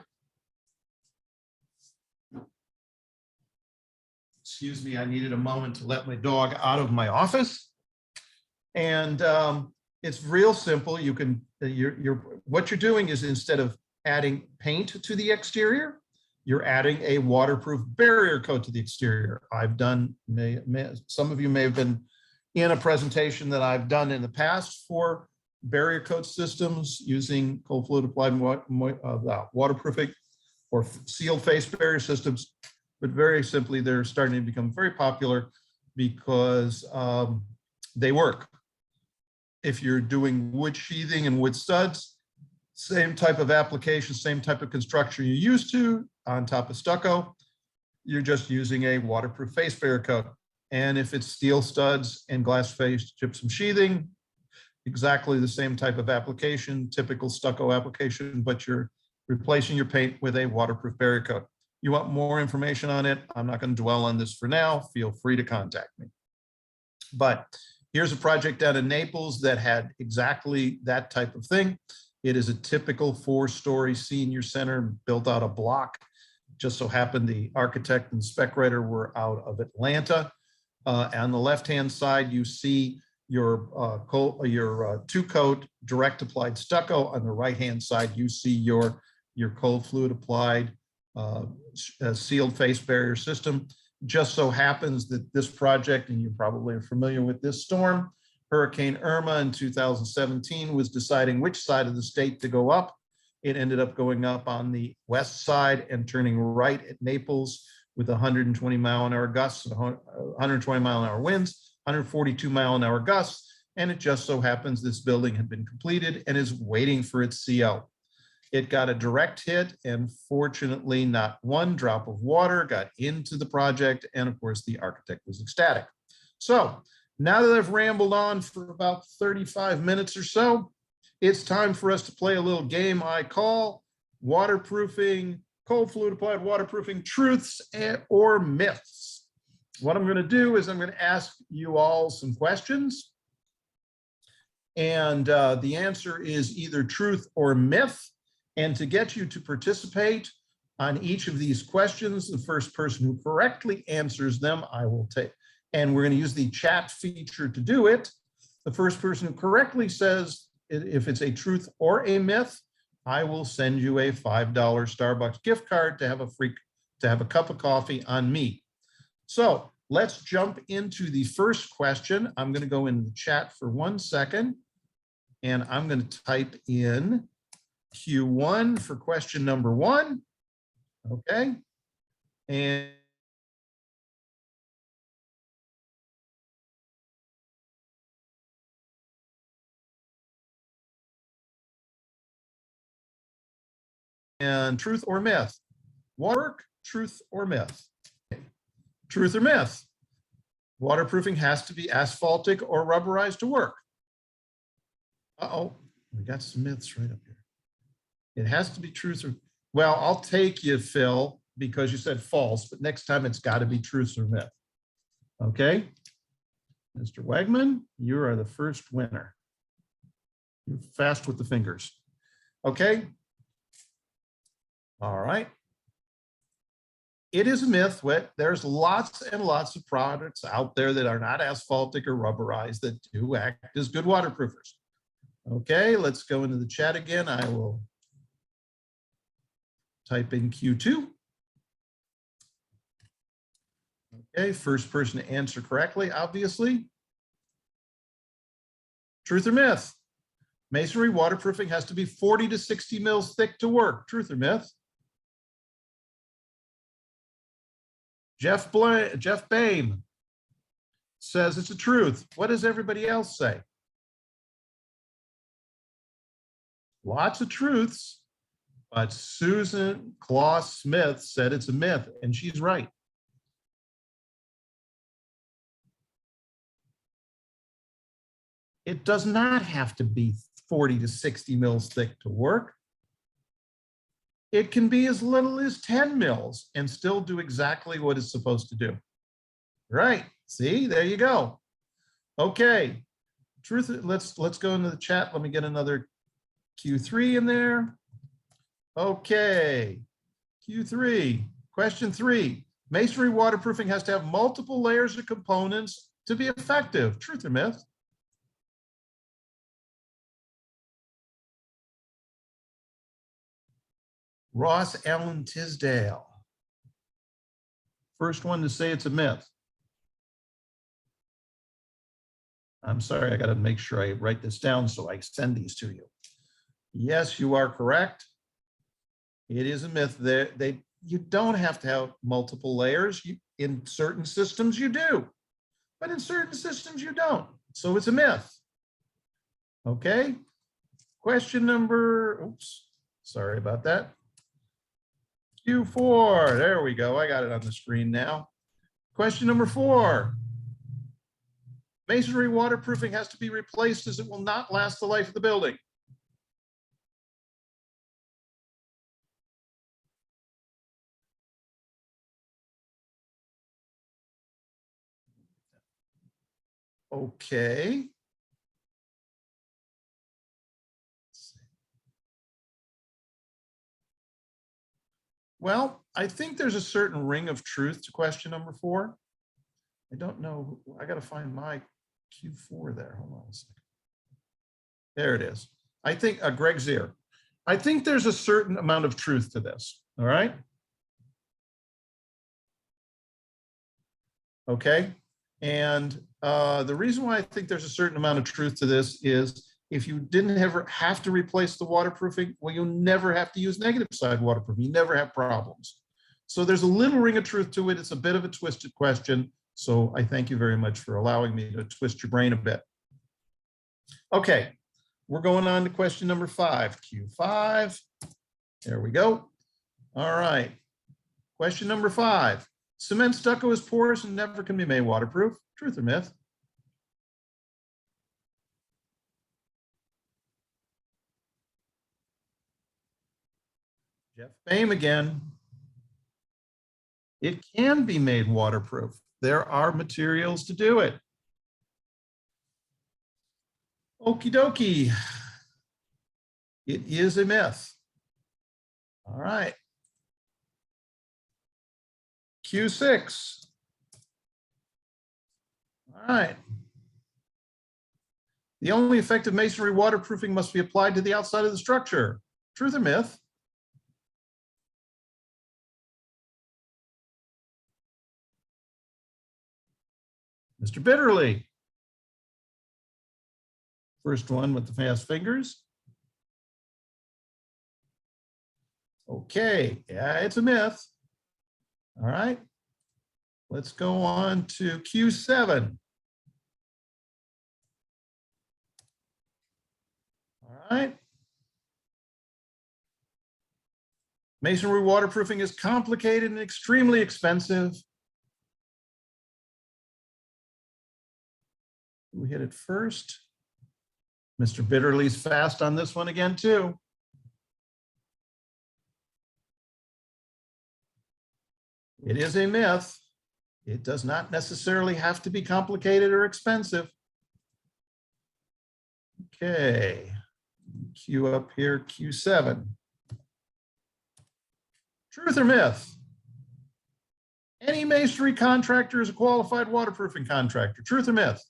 Excuse me, I needed a moment to let my dog out of my office. And it's real simple. You can, what you're doing is, instead of adding paint to the exterior, you're adding a waterproof barrier coat to the exterior. I've done, some of you may have been in a presentation that I've done in the past for barrier coat systems using cold fluid applied waterproofing or sealed face barrier systems. But very simply, they're starting to become very popular because they work. If you're doing wood sheathing and wood studs, same type of application, same type of construction you're used to on top of stucco, you're just using a waterproof face barrier coat. And if it's steel studs and glass face gypsum sheathing, exactly the same type of application, typical stucco application, but you're replacing your paint with a waterproof barrier coat. You want more information on it? I'm not going to dwell on this for now. Feel free to contact me. But here's a project out in Naples that had exactly that type of thing. It is a typical 4-story senior center built out of block. Just so happened the architect and spec writer were out of Atlanta. On the left-hand side, you see your 2-coat direct applied stucco. On the right-hand side, you see your your cold fluid applied sealed face barrier system. Just so happens that this project, and you probably are familiar with this storm, Hurricane Irma in 2017 was deciding which side of the state to go up. It ended up going up on the west side and turning right at Naples with 120 mile an hour gusts, 120 mile an hour winds, 142 mile an hour gusts. And it just so happens this building had been completed and is waiting for its CO. It got a direct hit, and fortunately not one drop of water got into the project. And of course the architect was ecstatic. So now that I've rambled on for about 35 minutes or so, it's time for us to play a little game I call waterproofing, cold fluid applied waterproofing truths or myths. What I'm going to do is I'm going to ask you all some questions. And the answer is either truth or myth. And to get you to participate on each of these questions, the first person who correctly answers them, I will take. And we're going to use the chat feature to do it. The first person who correctly says if it's a truth or a myth, I will send you a $5 Starbucks gift card to have a cup of coffee on me. So let's jump into the first question. I'm going to go in the chat for 1 second, and I'm going to type in Q1 for question number 1. Okay. And truth or myth? Work, truth or myth? Truth or myth? Waterproofing has to be asphaltic or rubberized to work. Uh-oh, we got some myths right up here. It has to be truth or, well, I'll take you, Phil, because you said false, but next time it's got to be truth or myth. Okay? Mr. Wegman, you are the first winner. You're fast with the fingers. Okay? All right. It is a myth. There's lots and lots of products out there that are not asphaltic or rubberized that do act as good waterproofers. Okay, let's go into the chat again. I will type in Q2. Okay, first person to answer correctly, obviously. Truth or myth? Masonry waterproofing has to be 40 to 60 mils thick to work. Truth or myth? Jeff Bame says it's a truth. What does everybody else say? Lots of truths, but Susan Claus Smith said it's a myth, and she's right. It does not have to be 40 to 60 mils thick to work. It can be as little as 10 mils and still do exactly what it's supposed to do. Right, see, there you go. Okay, truth, let's go into the chat. Let me get another Q3 in there. Okay, Q3, question 3. Masonry waterproofing has to have multiple layers of components to be effective. Truth or myth? Ross Allen Tisdale. First one to say it's a myth. I'm sorry, I got to make sure I write this down so I send these to you. Yes, you are correct. It is a myth. You don't have to have multiple layers. In certain systems you do, but in certain systems you don't. So it's a myth. Okay. Question number, oops, sorry about that. Q4, there we go. I got it on the screen now. Question number 4. Masonry waterproofing has to be replaced as it will not last the life of the building. Okay. Well, I think there's a certain ring of truth to question number 4. I don't know. I got to find my Q4 there. Hold on a second. There it is. I think Greg Zier. I think there's a certain amount of truth to this, all right? Okay, and the reason why I think there's a certain amount of truth to this is if you didn't ever have to replace the waterproofing, well, you'll never have to use negative side waterproofing. You never have problems. So there's a little ring of truth to it. It's a bit of a twisted question. So I thank you very much for allowing me to twist your brain a bit. Okay, we're going on to question number 5, Q5. There we go. All right, question number 5. Cement stucco is porous and never can be made waterproof. Truth or myth? Jeff Boehm again. It can be made waterproof. There are materials to do it. Okie dokie. It is a myth. All right. Q6. All right. The only effective masonry waterproofing must be applied to the outside of the structure. Truth or myth? Mr. Bitterly. First one with the fast fingers. Okay, yeah, it's a myth. All right, let's go on to Q7. All right. Masonry waterproofing is complicated and extremely expensive. We hit it first. Mr. Bitterly's fast on this one again, too. It is a myth. It does not necessarily have to be complicated or expensive. Okay, Q up here, Q7. Truth or myth? Any masonry contractor is a qualified waterproofing contractor. Truth or myth?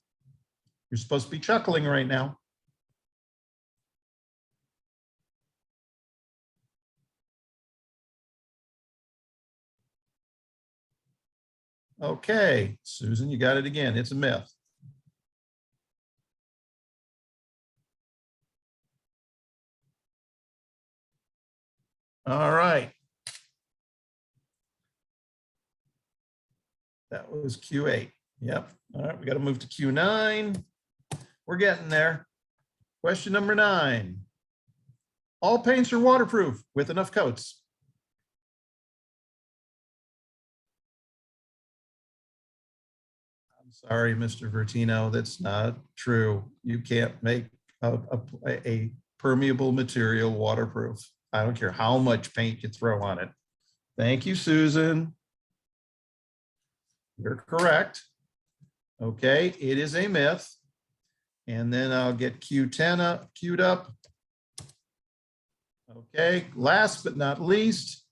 You're supposed to be chuckling right now. Okay, Susan, you got it again. It's a myth. All right. That was Q8. Yep. All right, we got to move to Q9. We're getting there. Question number 9. All paints are waterproof with enough coats. I'm sorry, Mr. Vertino, that's not true. You can't make a permeable material waterproof. I don't care how much paint you throw on it. Thank you, Susan. You're correct. Okay, it is a myth. And then I'll get Q10 queued up. Okay, last but not least,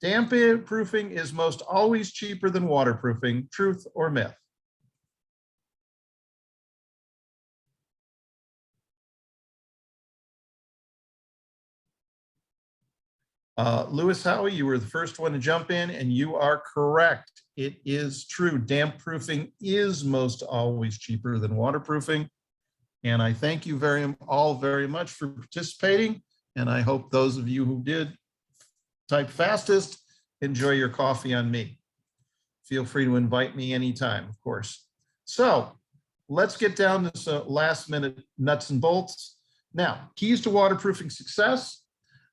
damp proofing is most always cheaper than waterproofing. Truth or myth? Lewis Howie, you were the first one to jump in, and you are correct. It is true. Damp proofing is most always cheaper than waterproofing. And I thank you all very much for participating. And I hope those of you who did type fastest enjoy your coffee on me. Feel free to invite me anytime, of course. So let's get down to some last minute nuts and bolts. Now, keys to waterproofing success.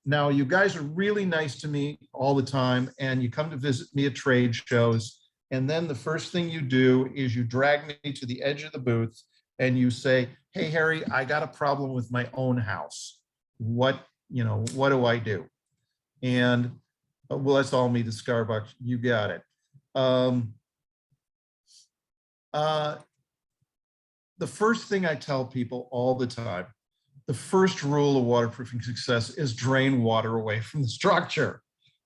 Now, you guys are really nice to me all the time, and you come to visit me at trade shows. And then the first thing you do is you drag me to the edge of the booth and you say, hey, Harry, I got a problem with my own house. What do I do? And well, that's all me to Starbucks. You got it. The first thing I tell people all the time, the first rule of waterproofing success is drain water away from the structure.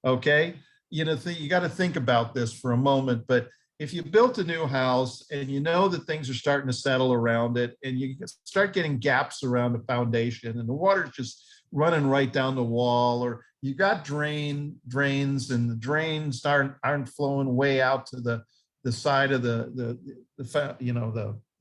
Okay, you got to think about this for a moment. But if you built a new house and you know that things are starting to settle around it, and you start getting gaps around the foundation, and the water is just running right down the wall, or you got drains and the drains aren't flowing way out to the side of the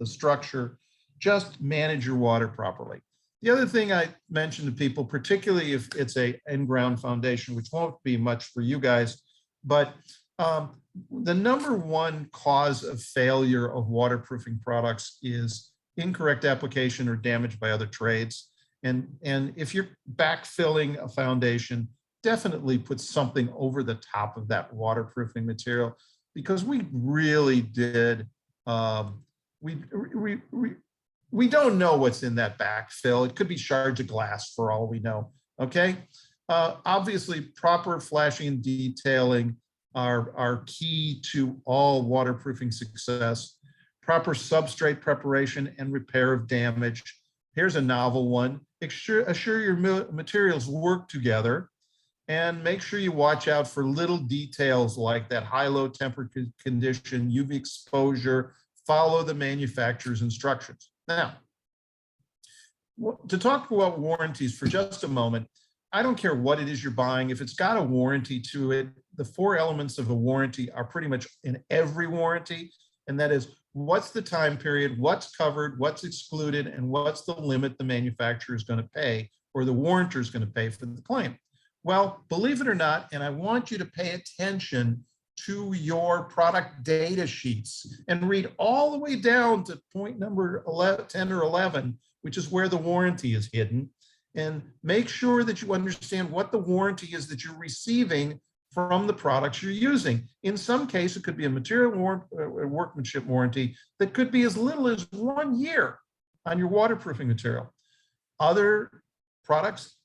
structure. Just manage your water properly. The other thing I mention to people, particularly if it's a in-ground foundation, which won't be much for you guys, but the number one cause of failure of waterproofing products is incorrect application or damage by other trades. And if you're backfilling a foundation, definitely put something over the top of that waterproofing material, because we really did, we don't know what's in that backfill. It could be shards of glass for all we know, okay? Obviously, proper flashing and detailing are key to all waterproofing success. Proper substrate preparation and repair of damage. Here's a novel one. Assure your materials work together, and make sure you watch out for little details like that high-low temperature condition, UV exposure. Follow the manufacturer's instructions. Now, to talk about warranties for just a moment, I don't care what it is you're buying. If it's got a warranty to it, the 4 elements of a warranty are pretty much in every warranty. And that is, what's the time period, what's covered, what's excluded, and what's the limit the manufacturer is going to pay or the warrantor is going to pay for the claim. Well, believe it or not, and I want you to pay attention to your product data sheets and read all the way down to point number 10 or 11, which is where the warranty is hidden. And make sure that you understand what the warranty is that you're receiving from the products you're using. In some case, it could be a material workmanship warranty that could be as little as 1 year on your waterproofing material. Other products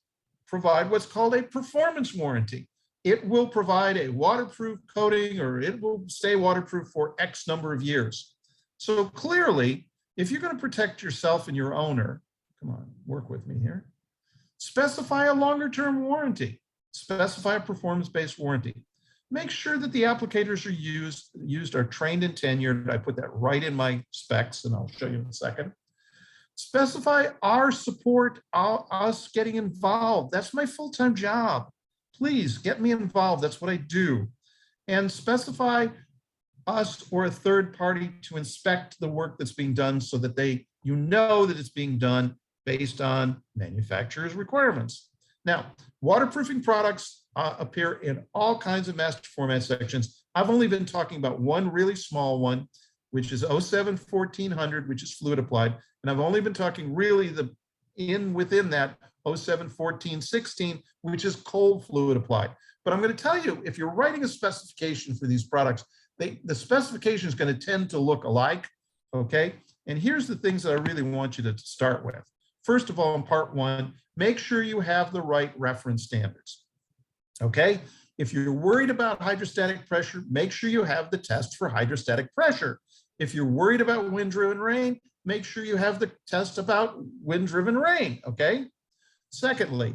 provide what's called a performance warranty. It will provide a waterproof coating, or it will stay waterproof for X number of years. So clearly, if you're going to protect yourself and your owner, come on, work with me here, specify a longer-term warranty. Specify a performance-based warranty. Make sure that the applicators are used are trained and tenured. I put that right in my specs, and I'll show you in a second. Specify our support, us getting involved. That's my full-time job. Please get me involved. That's what I do. And specify us or a third party to inspect the work that's being done, so that you know that it's being done based on manufacturer's requirements. Now, waterproofing products appear in all kinds of master format sections. I've only been talking about one really small one, which is 07-1400, which is fluid applied. And I've only been talking really within that 07-1416, which is cold fluid applied. But I'm going to tell you, if you're writing a specification for these products, the specification is going to tend to look alike, okay? And here's the things that I really want you to start with. First of all, in part 1, make sure you have the right reference standards, okay? If you're worried about hydrostatic pressure, make sure you have the test for hydrostatic pressure. If you're worried about wind-driven rain, make sure you have the test about wind-driven rain, okay? Secondly,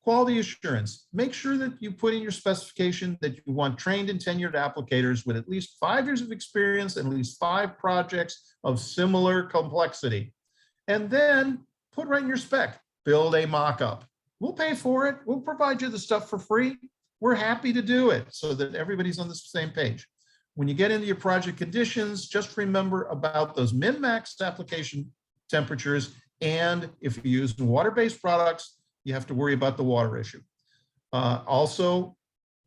quality assurance. Make sure that you put in your specification that you want trained and tenured applicators with at least 5 years of experience and at least 5 projects of similar complexity. And then put right in your spec, build a mock-up. We'll pay for it. We'll provide you the stuff for free. We're happy to do it so that everybody's on the same page. When you get into your project conditions, just remember about those min-max application temperatures. And if you use water-based products, you have to worry about the water issue. Also,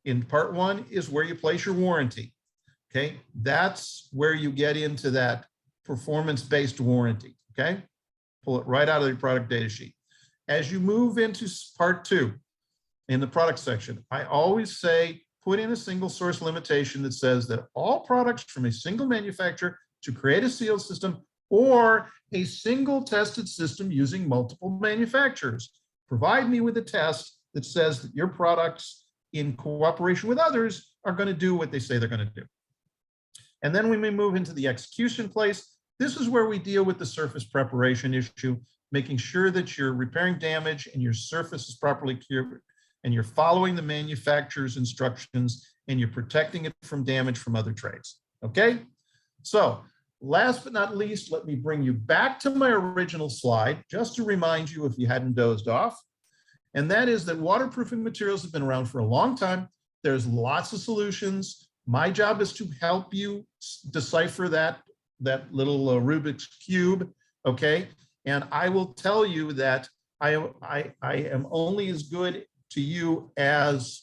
in part 1 is where you place your warranty. Okay, that's where you get into that performance-based warranty. Okay, pull it right out of your product data sheet. As you move into part 2 in the product section, I always say put in a single source limitation that says that all products from a single manufacturer to create a sealed system or a single tested system using multiple manufacturers. Provide me with a test that says that your products in cooperation with others are going to do what they say they're going to do. And then when we move into the execution place, this is where we deal with the surface preparation issue, making sure that you're repairing damage and your surface is properly cured, and you're following the manufacturer's instructions, and you're protecting it from damage from other trades, okay? So last but not least, let me bring you back to my original slide, just to remind you if you hadn't dozed off. And that is that waterproofing materials have been around for a long time. There's lots of solutions. My job is to help you decipher that little Rubik's Cube, okay? And I will tell you that I am only as good to you as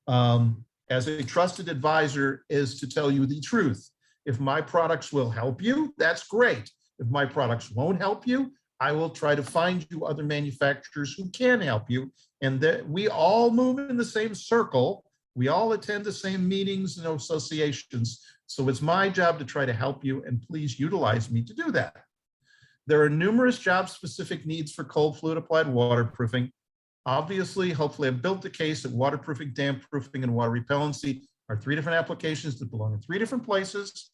a trusted advisor is to tell you the truth. If my products will help you, that's great. If my products won't help you, I will try to find you other manufacturers who can help you. And that we all move in the same circle. We all attend the same meetings and associations. So it's my job to try to help you, and please utilize me to do that. There are numerous job-specific needs for cold fluid applied waterproofing. Obviously, hopefully I've built the case that waterproofing, damp proofing, and water repellency are 3 different applications that belong in 3 different places.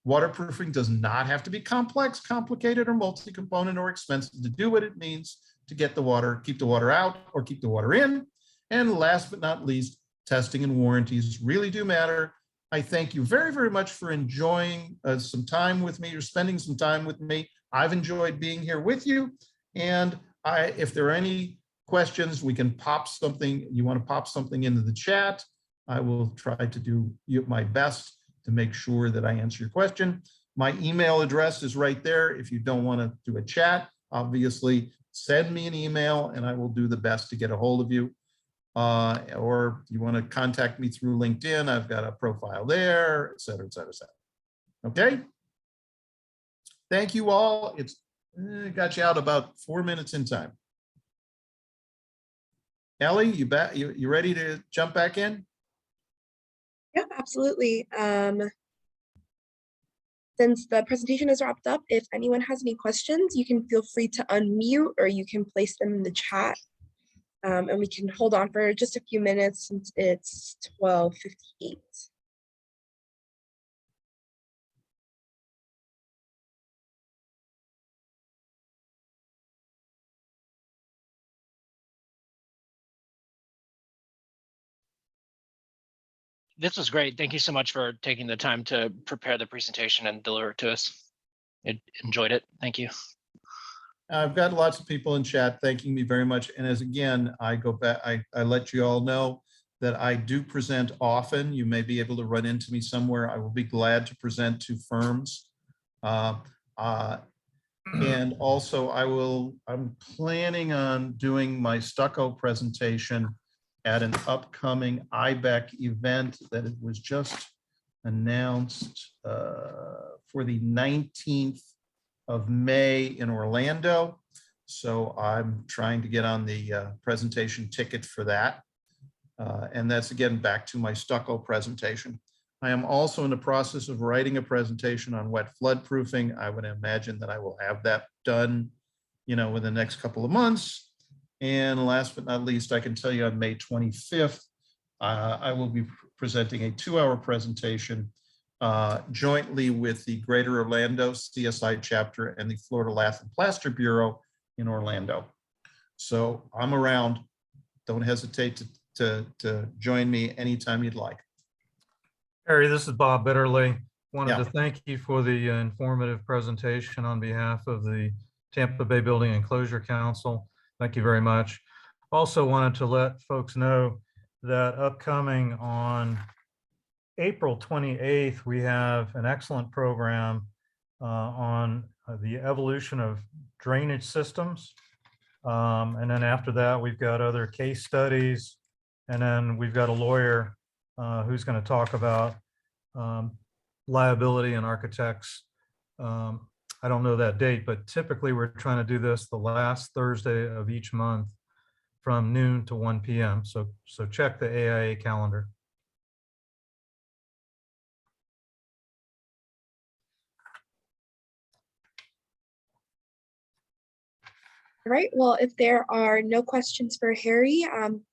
Waterproofing does not have to be complex, complicated, or multi-component or expensive to do what it means to get the water, keep the water out or keep the water in. And last but not least, testing and warranties really do matter. I thank you very, very much for enjoying some time with me or spending some time with me. I've enjoyed being here with you. And if there are any questions, we can pop something. You want to pop something into the chat, I will try to do my best to make sure that I answer your question. My email address is right there. If you don't want to do a chat, obviously send me an email and I will do the best to get a hold of you. Or you want to contact me through LinkedIn, I've got a profile there, et cetera, et cetera, et cetera. Okay. Thank you all. It's got you out about 4 minutes in time. Ellie, you ready to jump back in? Yeah, absolutely. Since the presentation is wrapped up, if anyone has any questions, you can feel free to unmute or you can place them in the chat. And we can hold on for just a few minutes since it's 12:58. This was great. Thank you so much for taking the time to prepare the presentation and deliver it to us. I enjoyed it. Thank you. I've got lots of people in chat thanking me very much. And as again, I go back, I let you all know that I do present often. You may be able to run into me somewhere. I will be glad to present to firms. And also I'm planning on doing my stucco presentation at an upcoming IBEC event that it was just announced for the 19th of May in Orlando. So I'm trying to get on the presentation ticket for that. And that's again, back to my stucco presentation. I am also in the process of writing a presentation on wet flood proofing. I would imagine that I will have that done, within the next couple of months. And last but not least, I can tell you on May 25th, I will be presenting a 2-hour presentation jointly with the Greater Orlando CSI chapter and the Florida Lath and Plaster Bureau in Orlando. So I'm around. Don't hesitate to join me anytime you'd like. Harry, this is Bob Bitterly. Wanted to thank you for the informative presentation on behalf of the Tampa Bay Building Enclosure Council. Thank you very much. Also wanted to let folks know that upcoming on April 28th, we have an excellent program on the evolution of drainage systems. And then after that, we've got other case studies. And then we've got a lawyer who's going to talk about liability and architects. I don't know that date, but typically we're trying to do this the last Thursday of each month from noon to 1 p.m. So check the AIA calendar. All right, well, if there are no questions for Harry,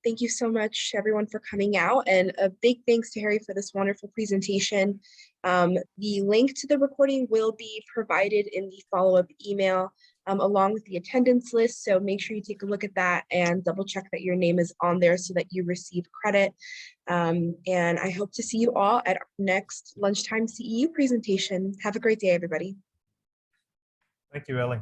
thank you so much everyone for coming out, and a big thanks to Harry for this wonderful presentation. The link to the recording will be provided in the follow-up email along with the attendance list, so make sure you take a look at that and double check that your name is on there so that you receive credit. And I hope to see you all at our next lunchtime CEU presentation. Have a great day, everybody. Thank you, Ellie.